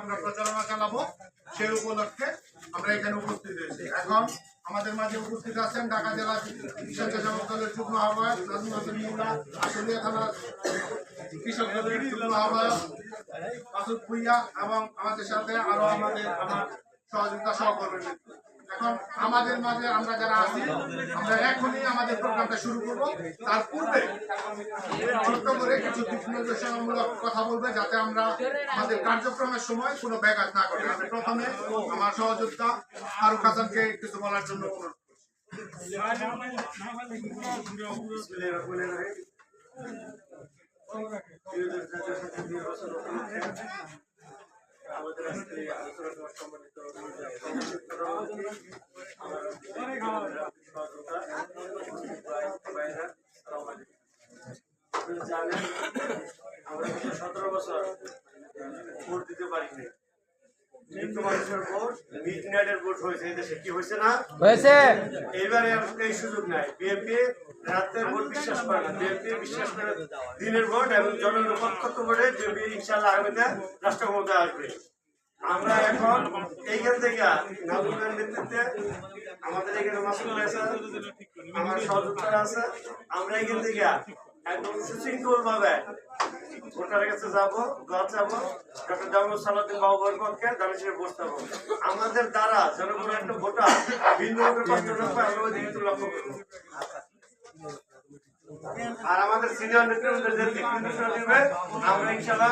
আমরা প্রচারণা চালাবো সেই উপলক্ষে আমরা এখানে উপস্থিত হয়েছি। এখন আমাদের মাঝে উপস্থিত আছেন ঢাকা জেলা স্বেচ্ছাসেবক দলের যুগ্ম আহ্বায়ক নাজমুল হাসান মোল্লা, আশুলিয়া থানার কৃষক দলের যুগ্ম আহ্বায়ক মাসুদ ভুইয়া এবং আমাদের সাথে আরো আমার সহযোগিতা সহকর্মী। এখন আমাদের মাঝে আমরা যারা আছি আমরা এখনই আমাদের প্রোগ্রামটা শুরু করব। তার পূর্বে ছোট্ট করে কিছু দিক নির্দেশনামূলক কথা বলবে যাতে আমরা আমাদের কার্যক্রমের সময় কোনো ব্যাঘাত না ঘটে। আমি প্রথমে আমার সহযোগিতা ফারুক হাসানকে কিছু বলার জন্য অনুরোধ করছি। আমাদের আজকে আলোচনা সম্মানিত জানেন আমরা 17 বছর ভোট দিতে পারিনি, কিন্তু মানুষের ভোট মিডনাইটের ভোট হয়েছে। এই দেশে কি হয়েছে না হয়েছে? এইবারে এই সুযোগ নাই। বিএনপি রাতের ভোট বিশ্বাস করে না, বিএনপি বিশ্বাস করে দিনের ভোট এবং জননিরপেক্ষ ভোটে বিএনপি ইনশাআল্লাহ আগামীতে রাষ্ট্র ক্ষমতায় আসবে। আমরা এখন এইখান থেকে নাজমুলের নেতৃত্বে আমাদের এখানে মাসুদ আছে, আমার সহযোগিতা আছে, আমরা এখান থেকে একদম সুশৃঙ্খল ভাবে ভোটারের কাছে যাবো, ঘর যাবো, ডক্টর জামাল সালাউদ্দিন বাবুর পক্ষে দাঁড়িয়ে বসতে হবে। আমাদের দ্বারা যেন কোনো একটা ভোটার ভিন্নভাবে কষ্ট না পায় আমরা ওই দিকে লক্ষ্য করবো। আর আমাদের সিনিয়র নেতৃত্ব যে দিক নির্দেশনা দিবে আমরা ইনশাআল্লাহ